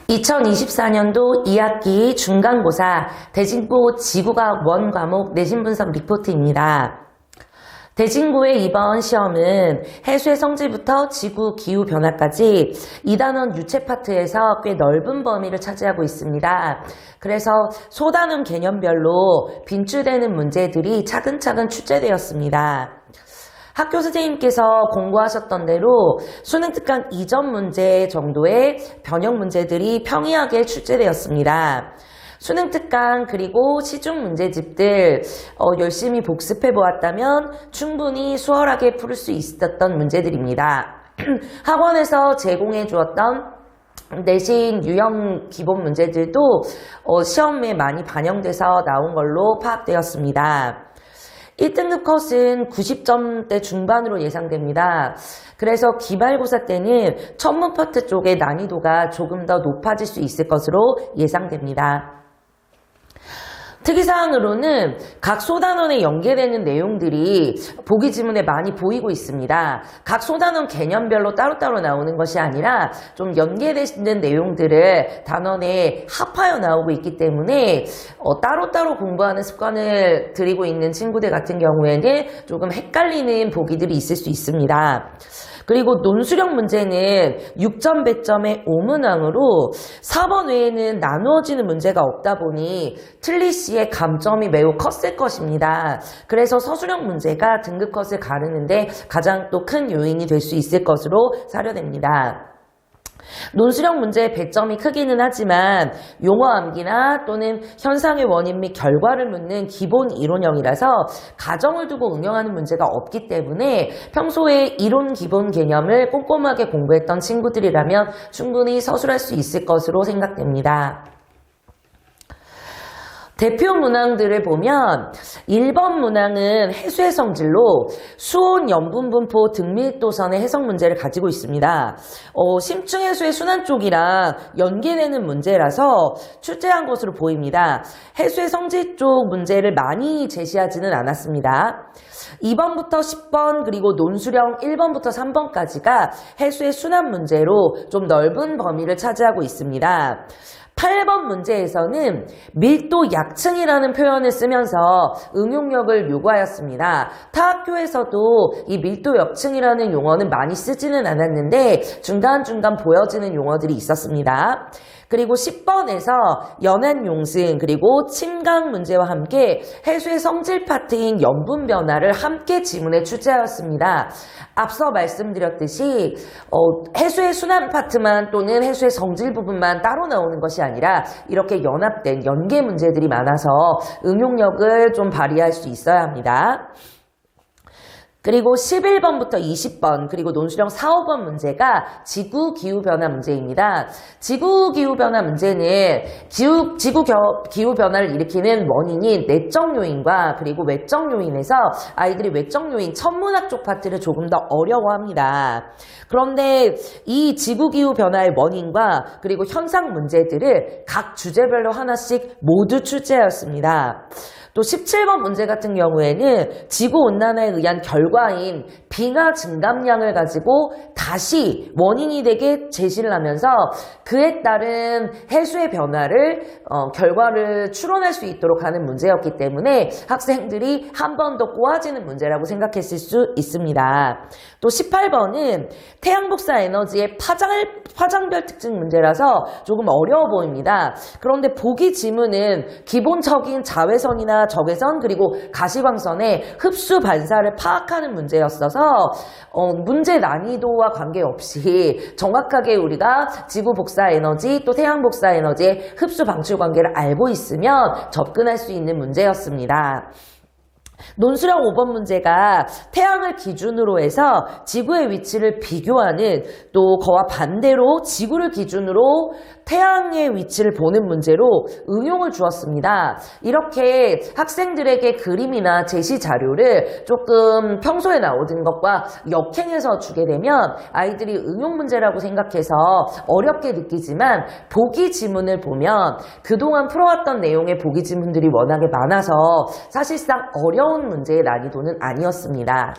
2024년도 2학기 중간고사 대진고 지구과학 원 과목 내신 분석 리포트입니다. 대진고의 이번 시험은 해수의 성질부터 지구 기후 변화까지 2단원 유체 파트에서 꽤 넓은 범위를 차지하고 있습니다. 그래서 소단원 개념별로 빈출되는 문제들이 차근차근 출제되었습니다. 학교 선생님께서 공부하셨던 대로 수능 특강 이전 문제 정도의 변형 문제들이 평이하게 출제되었습니다. 수능 특강 그리고 시중 문제집들 열심히 복습해 보았다면 충분히 수월하게 풀 수 있었던 문제들입니다. 학원에서 제공해 주었던 내신 유형 기본 문제들도 시험에 많이 반영돼서 나온 걸로 파악되었습니다. 1등급 컷은 90점대 중반으로 예상됩니다. 그래서 기말고사 때는 천문 파트 쪽의 난이도가 조금 더 높아질 수 있을 것으로 예상됩니다. 특이사항으로는 각 소단원에 연계되는 내용들이 보기 지문에 많이 보이고 있습니다. 각 소단원 개념별로 따로따로 나오는 것이 아니라 좀 연계되는 내용들을 단원에 합하여 나오고 있기 때문에 따로따로 공부하는 습관을 들이고 있는 친구들 같은 경우에는 조금 헷갈리는 보기들이 있을 수 있습니다. 그리고 논술형 문제는 6점 배점의 5문항으로 4번 외에는 나누어지는 문제가 없다 보니 틀리 시의 감점이 매우 컸을 것입니다. 그래서 서술형 문제가 등급 컷을 가르는데 가장 또 큰 요인이 될 수 있을 것으로 사료됩니다. 논술형 문제의 배점이 크기는 하지만 용어 암기나 또는 현상의 원인 및 결과를 묻는 기본 이론형이라서 가정을 두고 응용하는 문제가 없기 때문에 평소에 이론 기본 개념을 꼼꼼하게 공부했던 친구들이라면 충분히 서술할 수 있을 것으로 생각됩니다. 대표 문항들을 보면 1번 문항은 해수의 성질로 수온, 염분 분포, 등밀도선의 해석 문제를 가지고 있습니다. 심층 해수의 순환 쪽이랑 연계되는 문제라서 출제한 것으로 보입니다. 해수의 성질 쪽 문제를 많이 제시하지는 않았습니다. 2번부터 10번 그리고 논술형 1번부터 3번까지가 해수의 순환 문제로 좀 넓은 범위를 차지하고 있습니다. 8번 문제에서는 밀도 약층이라는 표현을 쓰면서 응용력을 요구하였습니다. 타 학교에서도 이 밀도 역층이라는 용어는 많이 쓰지는 않았는데 중간중간 보여지는 용어들이 있었습니다. 그리고 10번에서 연안용승 그리고 침강 문제와 함께 해수의 성질 파트인 염분 변화를 함께 지문에 출제하였습니다. 앞서 말씀드렸듯이 해수의 순환 파트만 또는 해수의 성질 부분만 따로 나오는 것이 아니라 이렇게 연합된 연계 문제들이 많아서 응용력을 좀 발휘할 수 있어야 합니다. 그리고 11번부터 20번 그리고 논술형 4, 5번 문제가 지구기후변화 문제입니다. 지구기후변화 문제는 지구기후변화를 일으키는 원인인 내적 요인과 그리고 외적 요인에서 아이들이 외적 요인 천문학 쪽 파트를 조금 더 어려워합니다. 그런데 이 지구기후변화의 원인과 그리고 현상 문제들을 각 주제별로 하나씩 모두 출제하였습니다. 또 17번 문제 같은 경우에는 지구온난화에 의한 결과인 빙하 증감량을 가지고 다시 원인이 되게 제시를 하면서 그에 따른 해수의 변화를 결과를 추론할 수 있도록 하는 문제였기 때문에 학생들이 한 번 더 꼬아지는 문제라고 생각했을 수 있습니다. 또 18번은 태양복사 에너지의 파장별 특징 문제라서 조금 어려워 보입니다. 그런데 보기 지문은 기본적인 자외선이나 적외선 그리고 가시광선의 흡수 반사를 파악하는 문제였어서 문제 난이도와 관계없이 정확하게 우리가 지구 복사 에너지 또 태양 복사 에너지의 흡수 방출 관계를 알고 있으면 접근할 수 있는 문제였습니다. 논술형 5번 문제가 태양을 기준으로 해서 지구의 위치를 비교하는 또 그와 반대로 지구를 기준으로 태양의 위치를 보는 문제로 응용을 주었습니다. 이렇게 학생들에게 그림이나 제시 자료를 조금 평소에 나오던 것과 역행해서 주게 되면 아이들이 응용 문제라고 생각해서 어렵게 느끼지만 보기 지문을 보면 그동안 풀어왔던 내용의 보기 지문들이 워낙에 많아서 사실상 어려운 문제의 난이도는 아니었습니다.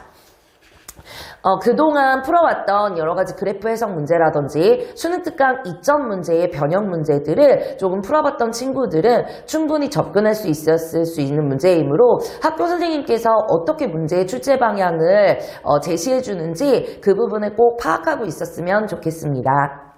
그동안 풀어왔던 여러 가지 그래프 해석 문제라든지 수능 특강 이점 문제의 변형 문제들을 조금 풀어봤던 친구들은 충분히 접근할 수 있었을 수 있는 문제이므로 학교 선생님께서 어떻게 문제의 출제 방향을 제시해 주는지 그 부분을 꼭 파악하고 있었으면 좋겠습니다.